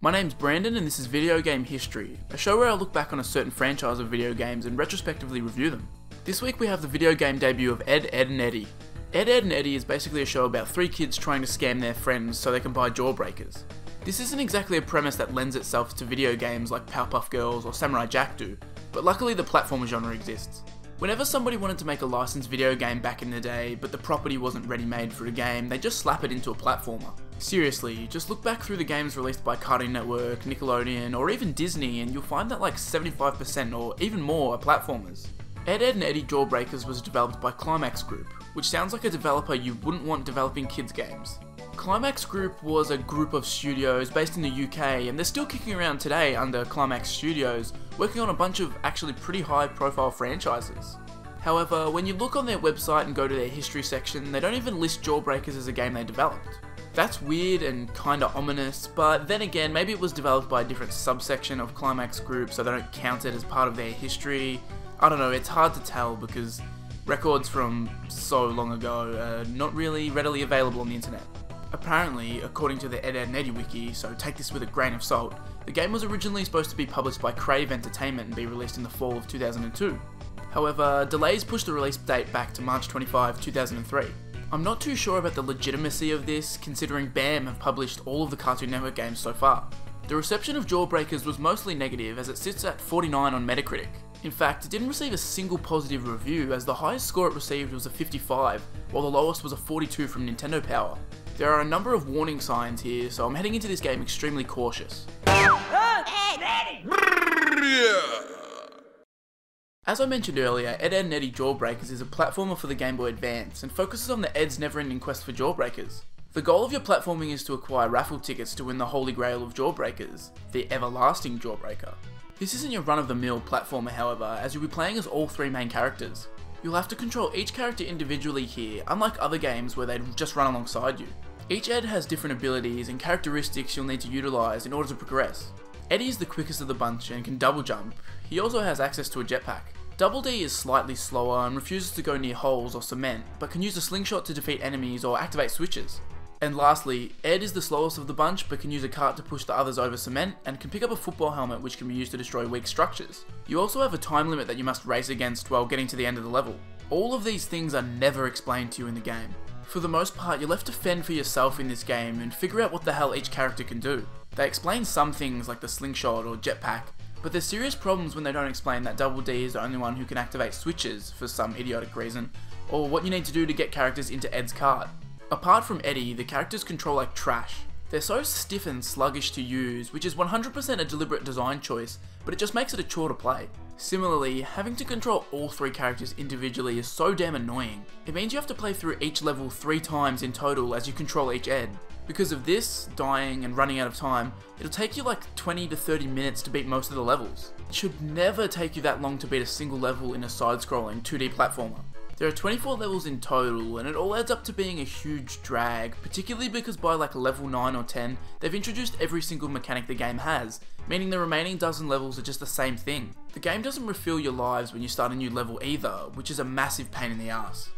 My name's Brandon and this is Video Game History, a show where I look back on a certain franchise of video games and retrospectively review them. This week we have the video game debut of Ed, Edd and Eddy. Ed, Edd and Eddy is basically a show about three kids trying to scam their friends so they can buy Jawbreakers. This isn't exactly a premise that lends itself to video games like Powerpuff Girls or Samurai Jack do, but luckily the platformer genre exists. Whenever somebody wanted to make a licensed video game back in the day, but the property wasn't ready-made for a game, they just slap it into a platformer. Seriously, just look back through the games released by Cartoon Network, Nickelodeon, or even Disney and you'll find that like 75% or even more are platformers. Ed, Edd and Eddy Jawbreakers was developed by Climax Group, which sounds like a developer you wouldn't want developing kids games. Climax Group was a group of studios based in the UK and they're still kicking around today under Climax Studios, working on a bunch of actually pretty high profile franchises. However, when you look on their website and go to their history section, they don't even list Jawbreakers as a game they developed. That's weird and kinda ominous, but then again, maybe it was developed by a different subsection of Climax Group so they don't count it as part of their history. I don't know, it's hard to tell because records from so long ago are not really readily available on the internet. Apparently, according to the Ed, Edd and Eddy wiki, so take this with a grain of salt, the game was originally supposed to be published by Crave Entertainment and be released in the fall of 2002. However, delays pushed the release date back to March 25, 2003. I'm not too sure about the legitimacy of this, considering BAM have published all of the Cartoon Network games so far. The reception of Jawbreakers was mostly negative as it sits at 49 on Metacritic. In fact, it didn't receive a single positive review as the highest score it received was a 55, while the lowest was a 42 from Nintendo Power. There are a number of warning signs here, so I'm heading into this game extremely cautious. As I mentioned earlier, Ed, Edd and Eddy Jawbreakers is a platformer for the Game Boy Advance and focuses on the Ed's never-ending quest for Jawbreakers. The goal of your platforming is to acquire raffle tickets to win the holy grail of Jawbreakers, the everlasting Jawbreaker. This isn't your run-of-the-mill platformer however, as you'll be playing as all three main characters. You'll have to control each character individually here, unlike other games where they'd just run alongside you. Each Ed has different abilities and characteristics you'll need to utilise in order to progress. Eddy is the quickest of the bunch and can double jump. He also has access to a jetpack. Double D is slightly slower and refuses to go near holes or cement, but can use a slingshot to defeat enemies or activate switches. And lastly, Ed is the slowest of the bunch but can use a cart to push the others over cement and can pick up a football helmet which can be used to destroy weak structures. You also have a time limit that you must race against while getting to the end of the level. All of these things are never explained to you in the game. For the most part, you're left to fend for yourself in this game and figure out what the hell each character can do. They explain some things like the slingshot or jetpack, but there's serious problems when they don't explain that Double D is the only one who can activate switches for some idiotic reason, or what you need to do to get characters into Ed's cart. Apart from Eddy, the characters control like trash. They're so stiff and sluggish to use, which is 100% a deliberate design choice, but it just makes it a chore to play. Similarly, having to control all three characters individually is so damn annoying. It means you have to play through each level 3 times in total as you control each Ed. Because of this, dying and running out of time, it'll take you like 20 to 30 minutes to beat most of the levels. It should never take you that long to beat a single level in a side-scrolling 2D platformer. There are 24 levels in total and it all adds up to being a huge drag, particularly because by like level 9 or 10, they've introduced every single mechanic the game has, meaning the remaining dozen levels are just the same thing. The game doesn't refill your lives when you start a new level either, which is a massive pain in the ass.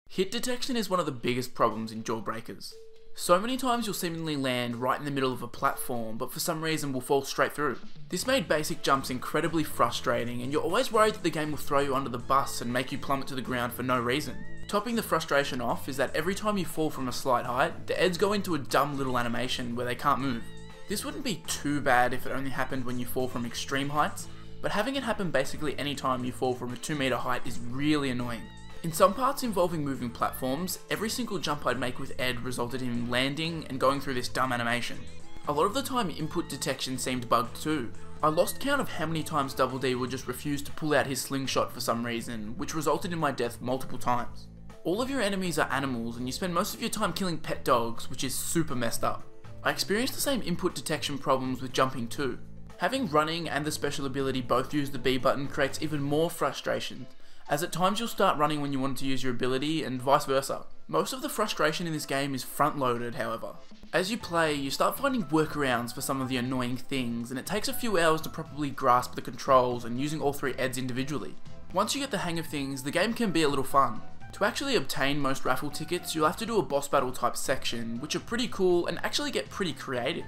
Hit detection is one of the biggest problems in Jawbreakers. So many times you'll seemingly land right in the middle of a platform, but for some reason will fall straight through. This made basic jumps incredibly frustrating, and you're always worried that the game will throw you under the bus and make you plummet to the ground for no reason. Topping the frustration off is that every time you fall from a slight height, the Eds go into a dumb little animation where they can't move. This wouldn't be too bad if it only happened when you fall from extreme heights, but having it happen basically any time you fall from a 2-meter height is really annoying. In some parts involving moving platforms, every single jump I'd make with Ed resulted in him landing and going through this dumb animation. A lot of the time input detection seemed bugged too. I lost count of how many times Double D would just refuse to pull out his slingshot for some reason, which resulted in my death multiple times. All of your enemies are animals and you spend most of your time killing pet dogs, which is super messed up. I experienced the same input detection problems with jumping too. Having running and the special ability both use the B button creates even more frustration, as at times you'll start running when you want to use your ability and vice versa. Most of the frustration in this game is front loaded however. As you play, you start finding workarounds for some of the annoying things and it takes a few hours to properly grasp the controls and using all three Eds individually. Once you get the hang of things, the game can be a little fun. To actually obtain most raffle tickets, you'll have to do a boss battle type section, which are pretty cool and actually get pretty creative.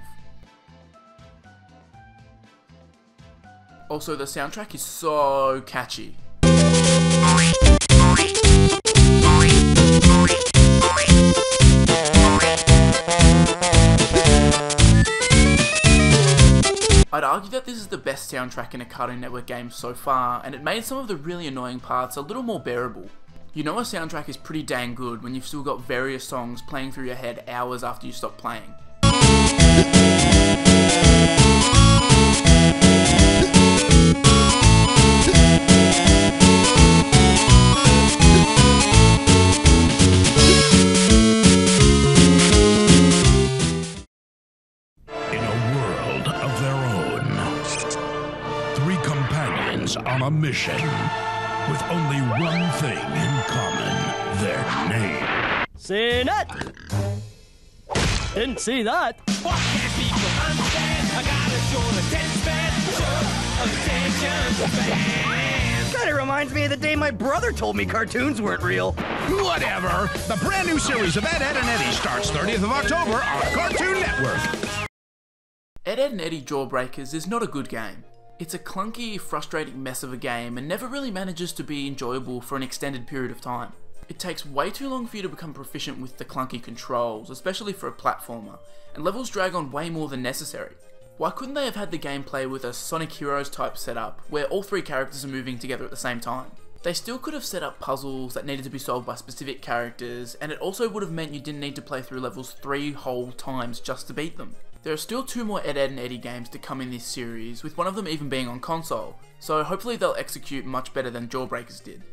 Also, the soundtrack is so catchy. I'd argue that this is the best soundtrack in a Cartoon Network game so far, and it made some of the really annoying parts a little more bearable. You know a soundtrack is pretty dang good when you've still got various songs playing through your head hours after you stop playing. On a mission with only one thing in common: their name. Seen it! Didn't see that. What can people understand? I gotta show attention span. Kinda reminds me of the day my brother told me cartoons weren't real. Whatever. The brand new series of Ed, Ed, and Eddy starts 30th of October on Cartoon Network. Ed, Ed, and Eddy Jawbreakers is not a good game. It's a clunky, frustrating mess of a game and never really manages to be enjoyable for an extended period of time. It takes way too long for you to become proficient with the clunky controls, especially for a platformer, and levels drag on way more than necessary. Why couldn't they have had the gameplay with a Sonic Heroes type setup, where all three characters are moving together at the same time? They still could have set up puzzles that needed to be solved by specific characters, and it also would have meant you didn't need to play through levels 3 whole times just to beat them. There are still 2 more Ed, Ed, and Eddy games to come in this series, with one of them even being on console, so hopefully they'll execute much better than Jawbreakers did.